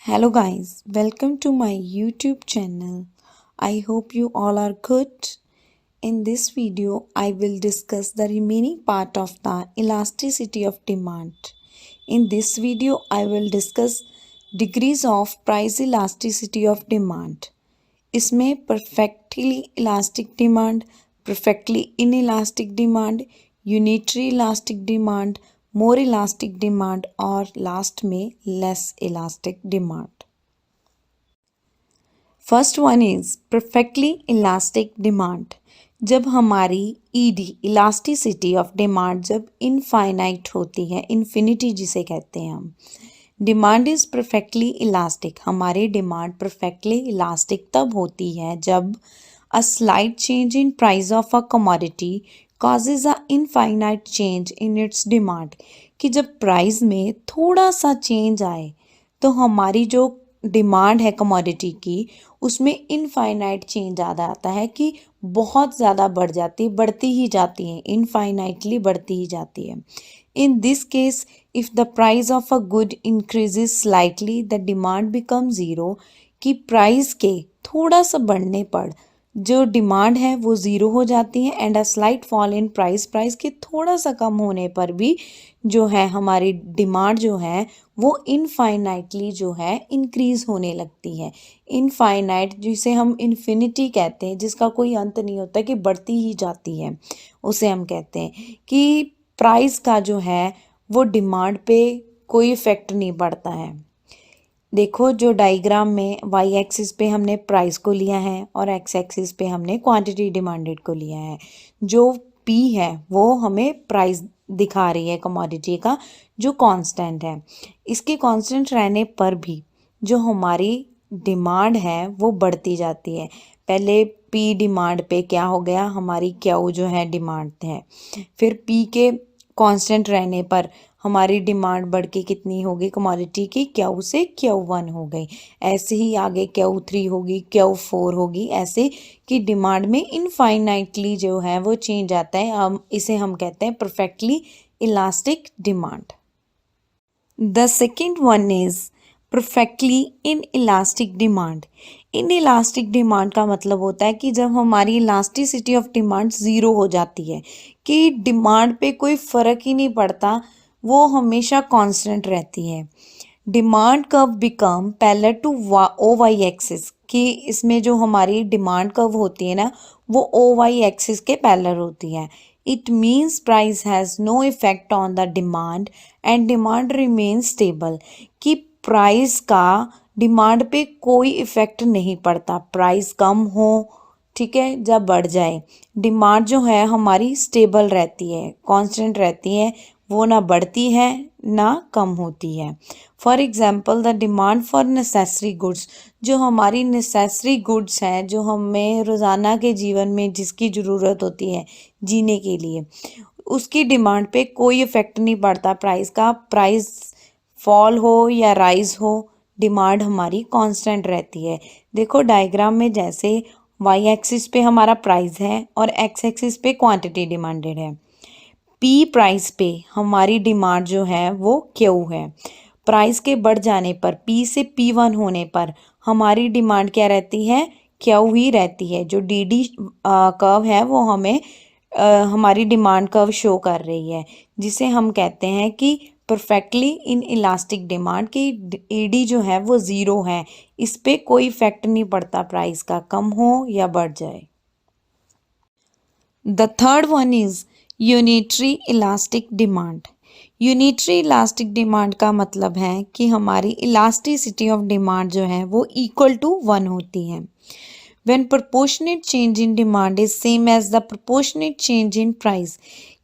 Hello guys, welcome to my YouTube channel. I hope you all are good. In this video, I will discuss the remaining part of the elasticity of demand. In this video, I will discuss degrees of price elasticity of demand. इसमें perfectly elastic demand, perfectly inelastic demand, unitary elastic demand, more elastic demand और last में less elastic demand. First one is perfectly elastic demand. जब हमारी ED elasticity of demand जब infinite होती है, infinity जिसे कहते हैं हम, डिमांड इज परफेक्टली इलास्टिक. हमारी डिमांड परफेक्टली इलास्टिक तब होती है जब a slight change in price of a commodity causes a infinite change in its demand. कि जब प्राइस में थोड़ा सा चेंज आए तो हमारी जो डिमांड है कमोडिटी की उसमें इनफाइनाइट चेंज आ जाता है कि बहुत ज़्यादा बढ़ती ही जाती है, इनफाइनाइटली बढ़ती ही जाती है. In this case if the price of a good increases slightly the demand become zero. कि प्राइस के थोड़ा सा बढ़ने पर जो डिमांड है वो ज़ीरो हो जाती है. And a slight fall in price के थोड़ा सा कम होने पर भी जो है हमारी डिमांड जो है वो इनफाइनाइटली जो है इंक्रीज होने लगती है. इनफाइनाइट जिसे हम इन्फिनिटी कहते हैं, जिसका कोई अंत नहीं होता, कि बढ़ती ही जाती है, उसे हम कहते हैं कि प्राइस का जो है वो डिमांड पे कोई इफ़ेक्ट नहीं पड़ता है. देखो जो डायग्राम में वाई एक्सिस पे हमने प्राइस को लिया है और एक्स एक्सिस पे हमने क्वांटिटी डिमांडेड को लिया है. जो पी है वो हमें प्राइस दिखा रही है कमोडिटी का, जो कांस्टेंट है. इसके कांस्टेंट रहने पर भी जो हमारी डिमांड है वो बढ़ती जाती है. पहले पी डिमांड पे क्या हो गया, हमारी क्यू जो है डिमांड है. फिर पी के कांस्टेंट रहने पर हमारी डिमांड बढ़ के कितनी होगी कमोडिटी की, क्यू से Q1 हो गई. ऐसे ही आगे Q3 होगी, Q4 होगी, ऐसे कि डिमांड में इनफाइनाइटली जो है वो चेंज आता है. इसे हम कहते हैं perfectly elastic demand. The second one is perfectly in elastic demand. In elastic demand का मतलब होता है कि जब हमारी इलास्टिसिटी ऑफ डिमांड ज़ीरो हो जाती है, कि डिमांड पे कोई फ़र्क ही नहीं पड़ता, वो हमेशा कांस्टेंट रहती है. Demand curve become parallel to O Y axis. कि इसमें जो हमारी डिमांड कर्व होती है ना वो ओ वाई एक्सिस के पैरेलल होती है. It means price has no effect on the demand and demand remain stable. कि प्राइस का डिमांड पे कोई इफ़ेक्ट नहीं पड़ता. प्राइस कम हो, ठीक है, जब बढ़ जाए, डिमांड जो है हमारी स्टेबल रहती है, कांस्टेंट रहती है, वो ना बढ़ती है ना कम होती है. For example the demand for necessary goods. जो हमारी नेसेसरी गुड्स हैं, जो हमें रोज़ाना के जीवन में जिसकी ज़रूरत होती है जीने के लिए, उसकी डिमांड पे कोई इफ़ेक्ट नहीं पड़ता प्राइस का. प्राइस फॉल हो या राइज हो, डिमांड हमारी कांस्टेंट रहती है. देखो डायग्राम में जैसे वाई एक्सिस पे हमारा प्राइस है और एक्स एक्सिस पे क्वांटिटी डिमांडेड है. पी प्राइस पे हमारी डिमांड जो है वो क्यू है. प्राइस के बढ़ जाने पर, पी से P1 होने पर हमारी डिमांड क्या रहती है, क्यू ही रहती है. जो डी डी कर्व है वो हमें हमारी डिमांड कर्व शो कर रही है, जिसे हम कहते हैं कि परफेक्टली इन इलास्टिक डिमांड. की ईडी जो है वो ज़ीरो है, इस पे कोई इफेक्ट नहीं पड़ता प्राइस का, कम हो या बढ़ जाए. The third one is unitary elastic demand. Unitary elastic demand का मतलब है कि हमारी इलास्टिसिटी ऑफ डिमांड जो है वो इक्वल टू 1 होती है. When proportionate change in demand is same as the proportionate change in price.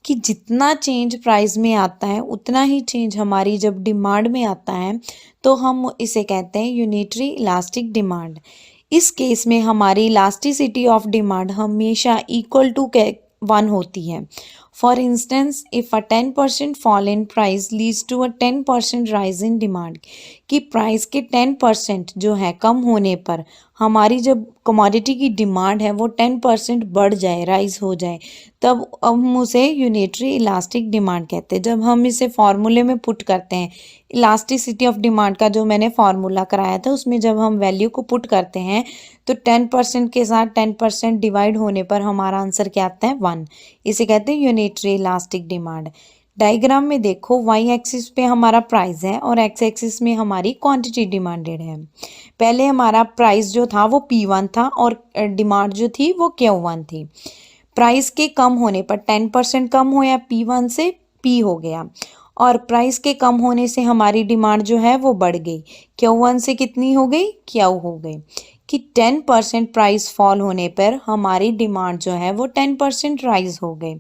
कि जितना चेंज प्राइस में आता है उतना ही चेंज हमारी जब डिमांड में आता है तो हम इसे कहते हैं यूनिटरी इलास्टिक डिमांड. इस केस में हमारी इलास्टिसिटी ऑफ डिमांड हमेशा इक्वल टू 1 होती है. For instance if a 10% fall in price leads to a 10% rise in demand, कि प्राइस के 10% जो है कम होने पर हमारी जब कमोडिटी की डिमांड है वो 10% बढ़ जाए, राइज हो जाए, तब हम उसे यूनिटरी इलास्टिक डिमांड कहते हैं। जब हम इसे फॉर्मूले में पुट करते हैं, इलास्टिसिटी ऑफ डिमांड का जो मैंने फार्मूला कराया था उसमें जब हम वैल्यू को पुट करते हैं तो 10% के साथ 10% डिवाइड होने पर हमारा आंसर क्या आता है 1। इसे कहते हैं यूनिटरी इलास्टिक डिमांड। डायग्राम में देखो, वाई एक्सिस पे हमारा प्राइस है और एक्स एक्सिस में हमारी क्वांटिटी डिमांडेड है। पहले हमारा प्राइस जो था वो P1 था और डिमांड जो थी वो Q1 थी। प्राइस के कम होने पर 10% कम होया, P1 से P हो गया, और प्राइस के कम होने से हमारी डिमांड जो है वो बढ़ गई, Q1 से कितनी हो गई, Q हो गई। कि 10% प्राइस फॉल होने पर हमारी डिमांड जो है वो 10% राइज हो गई।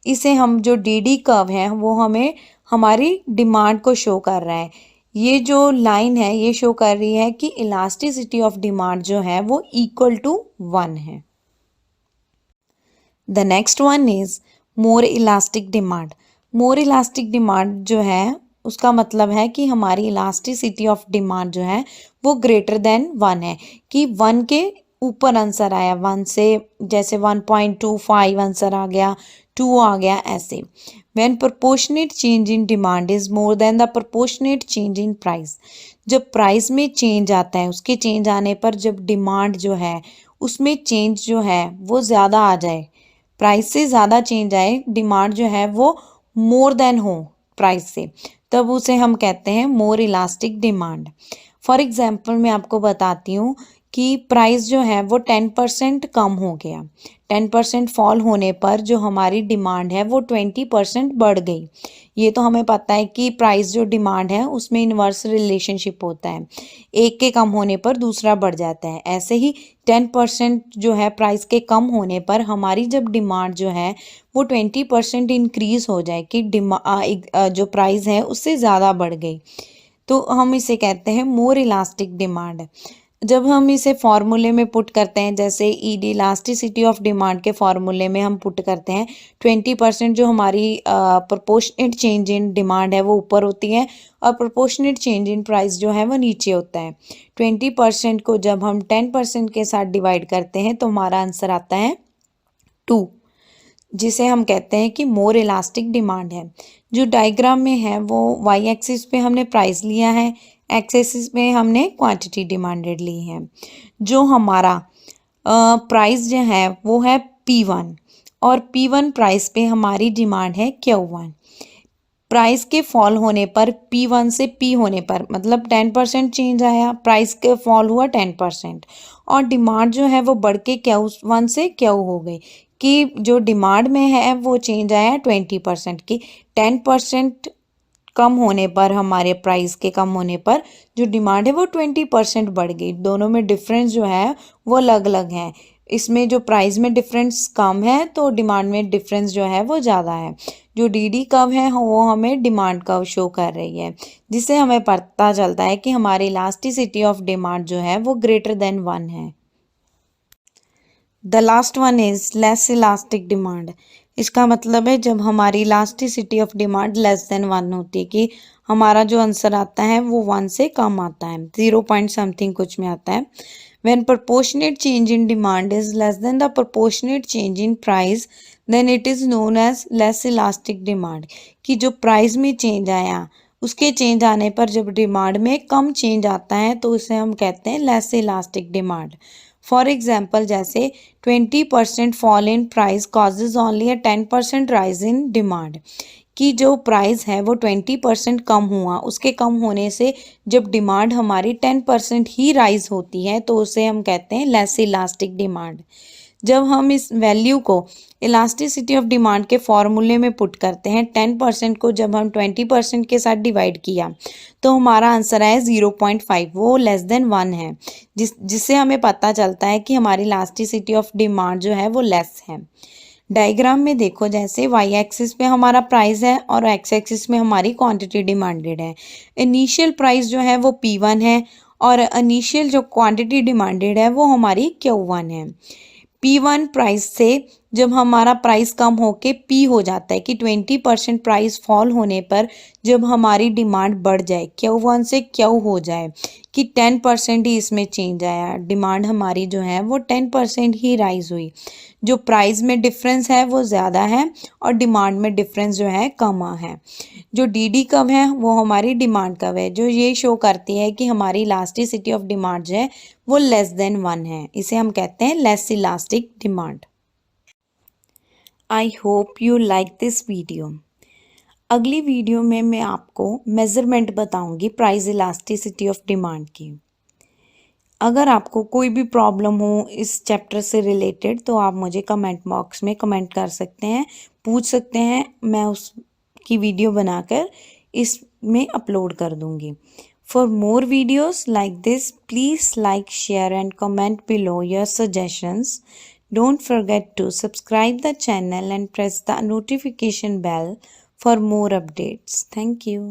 इसे हम जो DD कर्व है वो हमें हमारी डिमांड को शो कर रहा है। ये जो लाइन है ये शो कर रही है कि इलास्टिसिटी ऑफ डिमांड जो है वो इक्वल टू 1 है। The next one is more elastic demand. More elastic demand जो है उसका मतलब है कि हमारी इलास्टिसिटी ऑफ डिमांड जो है वो ग्रेटर देन 1 है, कि 1 के ऊपर आंसर आया, 1 से जैसे 1.25 आंसर आ गया, 2 आ गया, ऐसे। When proportionate change in demand is more than the proportionate change in price. जब प्राइस में चेंज आता है, उसके चेंज आने पर जब डिमांड जो है उसमें चेंज जो है वो ज़्यादा आ जाए, प्राइस से ज़्यादा चेंज आए, डिमांड जो है वो मोर देन हो प्राइस से, तब उसे हम कहते हैं मोर इलास्टिक डिमांड। फॉर एग्जांपल मैं आपको बताती हूँ कि प्राइस जो है वो 10% कम हो गया, 10% फॉल होने पर जो हमारी डिमांड है वो 20% बढ़ गई। ये तो हमें पता है कि प्राइस जो डिमांड है उसमें इन्वर्स रिलेशनशिप होता है, एक के कम होने पर दूसरा बढ़ जाता है। ऐसे ही 10% जो है प्राइस के कम होने पर हमारी जब डिमांड जो है वो 20% इंक्रीज हो जाए, कि जो प्राइस है उससे ज़्यादा बढ़ गई, तो हम इसे कहते हैं मोर इलास्टिक डिमांड। जब हम इसे फॉर्मूले में पुट करते हैं, जैसे ईडी इलास्टिसिटी ऑफ डिमांड के फॉर्मूले में हम पुट करते हैं 20% जो हमारी प्रोपोर्शनेट चेंज इन डिमांड है वो ऊपर होती है और प्रोपोर्शनेट चेंज इन प्राइस जो है वो नीचे होता है। 20% को जब हम 10% के साथ डिवाइड करते हैं तो हमारा आंसर आता है 2, जिसे हम कहते हैं कि मोर इलास्टिक डिमांड है। जो डायग्राम में है वो वाई एक्सिस पे हमने प्राइस लिया है, एक्स एक्सिस पे हमने क्वांटिटी डिमांडेड ली है। जो हमारा प्राइस जो है वो है P1 और P1 प्राइस पे हमारी डिमांड है Q1। प्राइस के फॉल होने पर P1 से P होने पर मतलब 10% चेंज आया, प्राइस के फॉल हुआ 10% और डिमांड जो है वो बढ़ के Q1 से Q हो गई, कि जो डिमांड में है वो चेंज आया 20% की। 10% कम होने पर, हमारे प्राइस के कम होने पर जो डिमांड है वो 20% बढ़ गई। दोनों में डिफरेंस जो है वो अलग अलग है। इसमें जो प्राइस में डिफरेंस कम है तो डिमांड में डिफरेंस जो है वो ज़्यादा है। जो DD कर्व है वो हमें डिमांड कर्व शो कर रही है, जिससे हमें पता चलता है कि हमारी इलास्टिसिटी ऑफ डिमांड जो है वो ग्रेटर देन 1 है। The last one is less elastic demand. इसका मतलब है जब हमारी elasticity of demand less than 1 होती है, कि हमारा जो आंसर आता है वो 1 से कम आता है, 0 पॉइंट समथिंग कुछ में आता है। When proportionate change in demand is less than the proportionate change in price then it is known as less elastic demand. कि जो प्राइस में चेंज आया उसके चेंज आने पर जब डिमांड में कम चेंज आता है तो उसे हम कहते हैं less elastic demand. For example जैसे 20% fall in price causes only a 10% rise in demand. कि जो प्राइस है वो 20% कम हुआ, उसके कम होने से जब डिमांड हमारी 10% ही राइज होती है तो उसे हम कहते हैं लेस इलास्टिक डिमांड। जब हम इस वैल्यू को इलास्टिसिटी ऑफ डिमांड के फॉर्मूले में पुट करते हैं, 10% को जब हम 20% के साथ डिवाइड किया तो हमारा आंसर आया 0.5, वो लेस देन 1 है, जिससे हमें पता चलता है कि हमारी इलास्टिसिटी ऑफ डिमांड जो है वो लेस है। डायग्राम में देखो, जैसे वाई एक्सिस पे हमारा प्राइस है और एक्स एक्सिस में हमारी क्वांटिटी डिमांडेड है। इनिशियल प्राइस जो है वो P1 है और इनिशियल जो क्वांटिटी डिमांडेड है वो हमारी Q1 है। P1 प्राइस से जब हमारा प्राइस कम होके पी हो जाता है कि 20% प्राइस फॉल होने पर जब हमारी डिमांड बढ़ जाए, Q1 से Q हो जाए कि 10% ही इसमें चेंज आया, डिमांड हमारी जो है वो 10% ही राइज हुई, जो प्राइस में डिफरेंस है वो ज़्यादा है और डिमांड में डिफरेंस जो है कम है। जो डी कब है वो हमारी डिमांड कब है, जो ये शो करती है कि हमारी इलास्टिसिटी ऑफ डिमांड जो है वो लेस देन 1 है, इसे हम कहते हैं less elastic demand. I hope you like this video. अगली वीडियो में मैं आपको मेज़रमेंट बताऊंगी प्राइस इलास्टिसिटी ऑफ डिमांड की। अगर आपको कोई भी प्रॉब्लम हो इस चैप्टर से रिलेटेड तो आप मुझे कमेंट बॉक्स में कमेंट कर सकते हैं, पूछ सकते हैं, मैं उसकी वीडियो बनाकर इसमें अपलोड कर दूंगी। For more videos like this please like, share and comment below your suggestions. Don't forget to subscribe the channel and press the notification bell for more updates. Thank you.